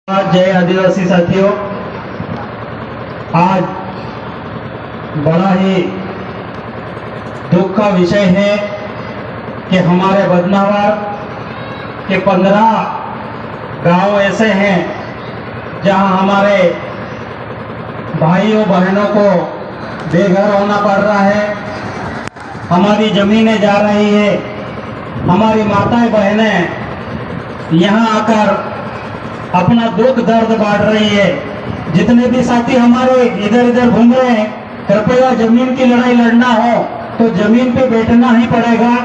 जय आदिवासी साथियों, आज बड़ा ही दुख का विषय है कि हमारे बदनावर के 15 गांव ऐसे हैं जहां हमारे भाइयों बहनों को बेघर होना पड़ रहा है। हमारी जमीनें जा रही है, हमारी माताएं बहनें यहां आकर अपना दुख दर्द बांट रही है। जितने भी साथी हमारे इधर इधर घूम रहे हैं, कृपया जमीन की लड़ाई लड़ना हो तो जमीन पे बैठना ही पड़ेगा।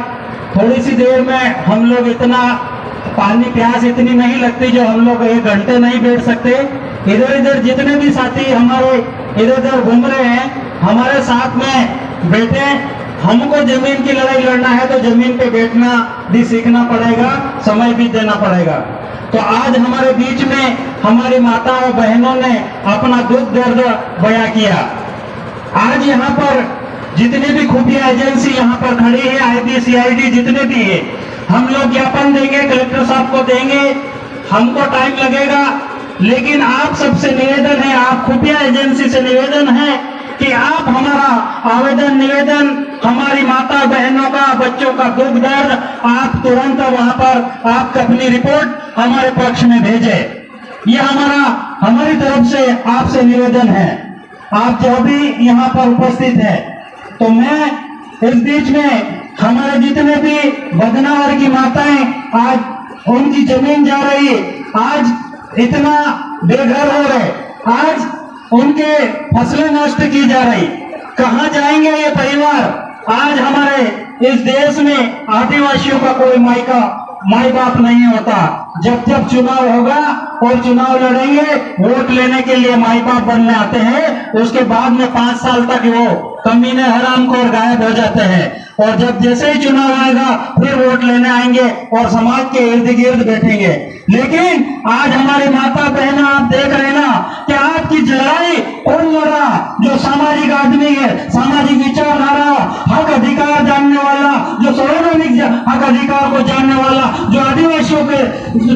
थोड़ी सी देर में हम लोग इतना पानी प्यास इतनी नहीं लगती जो हम लोग 1 घंटे नहीं बैठ सकते। इधर इधर जितने भी साथी हमारे इधर उधर घूम रहे हैं, हमारे साथ में बैठे। हमको जमीन की लड़ाई लड़ना है तो जमीन पे बैठना भी सीखना पड़ेगा, समय भी देना पड़ेगा। तो आज हमारे बीच में हमारी माताओं बहनों ने अपना दुख दर्द बयां किया। आज यहाँ पर जितनी भी खुफिया एजेंसी यहाँ पर खड़ी है, आईबी सीआईडी जितने भी है, हम लोग ज्ञापन देंगे, कलेक्टर साहब को देंगे। हमको टाइम लगेगा, लेकिन आप सबसे निवेदन है, आप खुफिया एजेंसी से निवेदन है कि आप हमारा आवेदन निवेदन, हमारी माता बहनों का, बच्चों का दुख दर्द आप तुरंत वहां पर आप अपनी रिपोर्ट हमारे पक्ष में भेजें। यह हमारी तरफ से आपसे निवेदन है। आप जो भी यहाँ पर उपस्थित है, तो मैं इस बीच में हमारे जितने भी बदनावर की माताएं आज उनकी जमीन जा रही है, आज इतना बेघर हो रहे, आज उनके फसलें नष्ट की जा रही, कहाँ जाएंगे ये परिवार? आज हमारे इस देश में आदिवासियों का कोई माई बाप नहीं होता। जब जब चुनाव होगा और चुनाव लड़ेंगे, वोट लेने के लिए माई बाप बनने आते हैं, उसके बाद में 5 साल तक वो कमीने हरामखोर गायब हो जाते हैं। और जब जैसे ही चुनाव आएगा फिर वोट लेने आएंगे और समाज के इर्द गिर्द बैठेंगे। लेकिन आज हमारी माता बहना आप देख रहे ना कि आपकी लड़ाई कौन लड़ा? जो सामाजिक आदमी है, सामाजिक विचारधारा, हक अधिकार जानने वाला, जो संवैधानिक हक अधिकार को जानने वाला, जो आदिवासियों के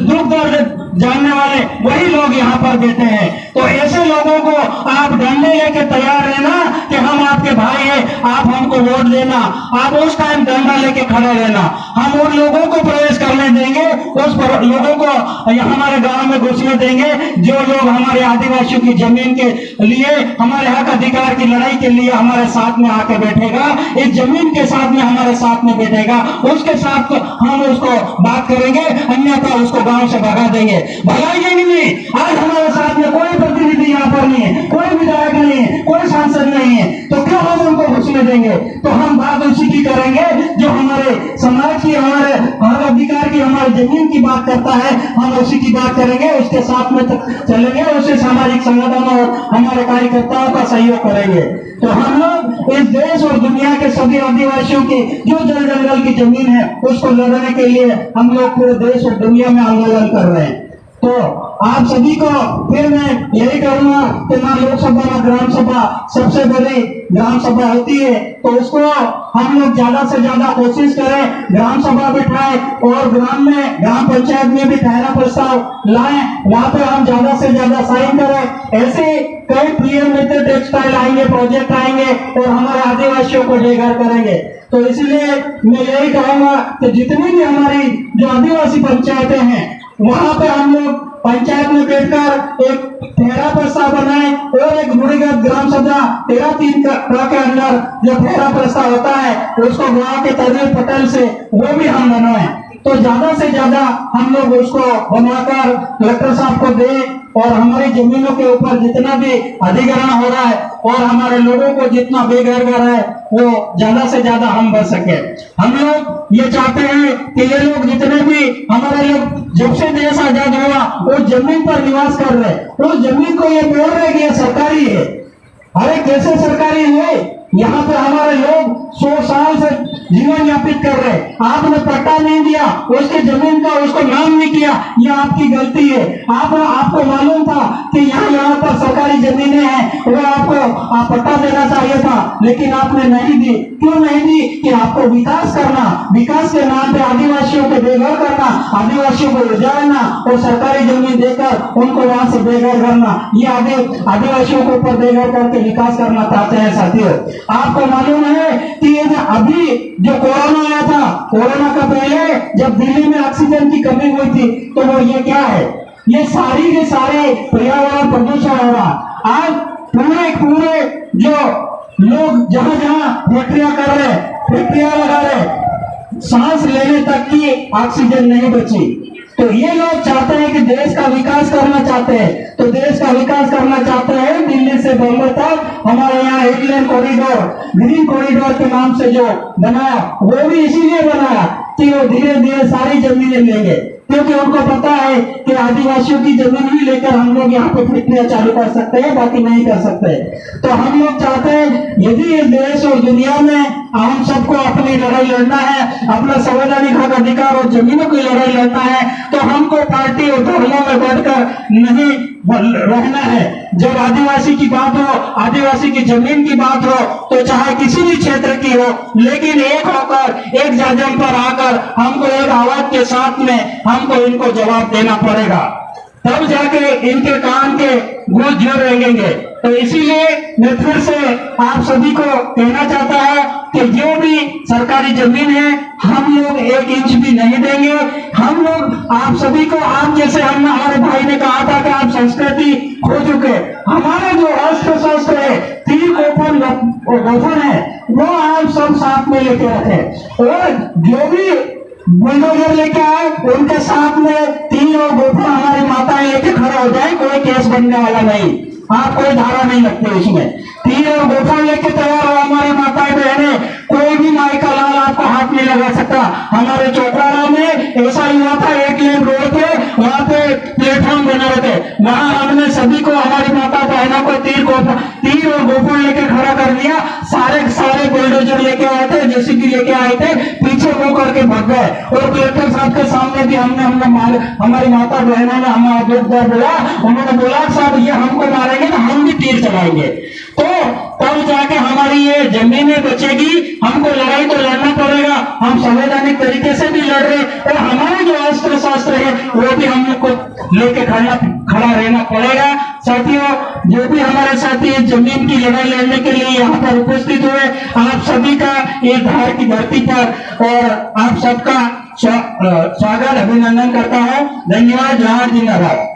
दुख दर्द जानने वाले, वही लोग यहाँ पर बैठे हैं। तो ऐसे लोगों को आप डंडे लेके तैयार रहना कि हम आपके भाई हैं, आप हमको वोट देना। आप उस टाइम डंडा लेके खड़े रहना। हम उन लोगों को प्रवेश करने देंगे, उस लोगों को हमारे गांव में घुसने देंगे जो लोग हमारे आदिवासियों की जमीन के लिए, हमारे हक अधिकार की लड़ाई के लिए हमारे साथ में आके बैठेगा, इस जमीन के साथ में हमारे साथ में बैठेगा, उसके साथ हम उसको बात करेंगे, अन्यथा उसको गांव से भगा देंगे। भगाएंगे नहीं। आज हमारे साथ में कोई प्रतिनिधि यहाँ पर नहीं है, कोई विधायक नहीं है, कोई सांसद नहीं है, तो क्यों हम उनको घुसने देंगे? तो हम बात उसी की करेंगे जो हमारे समाज की, हमारे हक अधिकार की, हमारी जमीन की बात करता है, हम उसी की बात करेंगे, उसके साथ में चलेंगे, उससे सामाजिक संगठनों और हमारे कार्यकर्ताओं का सहयोग करेंगे। तो हम लोग इस देश और दुनिया के सभी आदिवासियों की जो जल जंगल की जमीन है उसको लड़ने के लिए हम लोग पूरे देश और दुनिया में आंदोलन कर रहे हैं। तो आप सभी को फिर मैं यही करूंगा कि ना लोकसभा ना ग्राम सभा सबसे बड़ी ग्राम सभा होती है, तो उसको हम लोग ज्यादा से ज्यादा कोशिश करें, ग्राम सभा बिठाएं और ग्राम पंचायत में भी ठहरा प्रस्ताव लाएं, वहां पे हम ज्यादा से ज्यादा साइन करें। ऐसे कई पीएम मित्र टेक्सटाइल आएंगे, प्रोजेक्ट आएंगे और हमारे आदिवासियों को बेघर करेंगे। तो इसलिए मैं यही कहूंगा कि जितनी भी हमारी जो आदिवासी पंचायतें हैं, वहां पे हम लोग पंचायत में बैठकर एक ठहरा प्रस्ताव बनाए और एक गुणीगत ग्राम सभा 13-3 के अंदर जो ठहरा प्रस्ताव होता है उसको गांव के तर्जुल पटल से वो भी हम बनवाएं। तो ज्यादा से ज्यादा हम लोग उसको बनवाकर कलेक्टर साहब को दें और हमारी जमीनों के ऊपर जितना भी अधिग्रहण हो रहा है और हमारे लोगों को जितना बेघर कर रहा है वो ज्यादा से ज्यादा हम बच सके। हम लोग ये चाहते हैं कि ये लोग जितने भी हमारे लोग जब से देश आजाद हुआ वो जमीन पर निवास कर रहे, उस जमीन को ये बोल रहे कि ये सरकारी है। अरे कैसे सरकारी है? यहाँ पे हमारे लोग 100 साल से जीवन यापित कर रहे, आपने पट्टा नहीं दिया, उसके जमीन का उसको नाम नहीं किया, ये आपकी गलती है। आपको मालूम था कि यहाँ पर सरकारी सारी जमीनें हैं वो आपको आप पट्टा देना चाहिए था, लेकिन आपने नहीं दी। क्यों नहीं दी? कि आपको विकास करना, विकास के नाम पे आदिवासियों को बेघर करना, आदिवासियों को उजाड़ना और सरकारी जमीन देकर उनको वहां से बेघर करना, ये आदिवासियों को ऊपर बेघर करके विकास करना चाहते हैं। साथियों, आपको मालूम है कि ये अभी जो कोरोना आया था, कोरोना का पहले जब दिल्ली में ऑक्सीजन की कमी हुई थी, तो वो ये क्या है, ये सारी के सारे पर्यावरण प्रदूषण हो रहा। आज पूरे जो लोग जहां जहां फैक्ट्रियां कर रहे, फैक्ट्रियां लगा रहे, सांस लेने तक की ऑक्सीजन नहीं बची। तो ये लोग चाहते हैं कि देश का विकास करना चाहते हैं, तो देश का विकास करना चाहते हैं। दिल्ली से बॉम्बे तक हमारे यहाँ एक लेन कॉरिडोर, ग्रीन कॉरिडोर के नाम से जो बनाया, वो भी इसीलिए बनाया कि वो धीरे धीरे सारी जमीनें लेंगे, क्योंकि उनको पता है कि आदिवासियों की जमीन ही लेकर हम लोग यहाँ पे फैक्ट्रियां चालू कर सकते हैं, बाकी नहीं कर सकते। तो हम लोग चाहते हैं यदि इस देश और दुनिया में हम सबको अपनी लड़ाई लड़ना है, अपना संवैधानिक हक अधिकार और जमीनों की लड़ाई लड़ना है, तो हमको पार्टी और धर्मों में बढ़कर नहीं रहना है। जब आदिवासी की बात हो, आदिवासी की जमीन की बात हो, तो चाहे किसी भी क्षेत्र की हो, लेकिन एक होकर एक जगह पर आकर हमको एक आवाज के साथ में हमको इनको जवाब देना पड़ेगा, तब जाके इनके काम के गूंज जोर रहेंगे। तो इसीलिए मैं फिर से आप सभी को कहना चाहता है कि जो भी सरकारी जमीन है हम लोग 1 इंच भी नहीं देंगे। हम लोग आप सभी को, आप जैसे हमारे भाई ने कहा था कि आप संस्कृति खो चुके, हमारे जो अस्त्र शस्त्र है, तीर गोफन है, वो आप सब साथ में लेके रखे, और जो भी बुलडोजर लेके आए उनके साथ में तीर और गोफन हमारी माताएं लेके खड़ा हो जाए, कोई केस बनने वाला नहीं, आप कोई धारा नहीं लगती उसमें। तीर और गोफन लेके तैयार हो हमारी माताएं बहने, कोई भी माई का लाल आपको हाथ नहीं लगा सकता। हमारे चौपारा में ऐसा ही हुआ था, 1 लेन रोड पे वहां पे प्लेटफॉर्म बना रहे थे, वहां हमने सभी को, हमारी माता बहनों को तीर और गोफन लेके खड़ा कर दिया। सारे बुलडोजर लेके आए थे, जेसीबी लेके आए थे, पीछे मुंह करके भाग गए, और कलेक्टर साहब के सामने भी हमने हमारी माता बहनों ने हमारा दुख दर्द बोला, उन्होंने बोला साहब ये हमको मारेंगे तो हम भी तीर चलाएंगे। तो तब जाके हमारी ये जमीनें बचेगी। हमको लड़ाई तो लड़ना पड़ेगा, हम संवैधानिक तरीके से भी लड़ रहे, और हमारे जो अस्त्र शस्त्र है वो भी हम लोग को लेके खड़ा रहना पड़ेगा। साथियों, जो भी हमारे साथी जमीन की लड़ाई लड़ने के लिए यहाँ पर उपस्थित हुए, आप सभी का एक धार की धरती पर और आप सबका स्वागत अभिनंदन करता हूँ। धन्यवाद। जय हिंद, जिंदाबाद।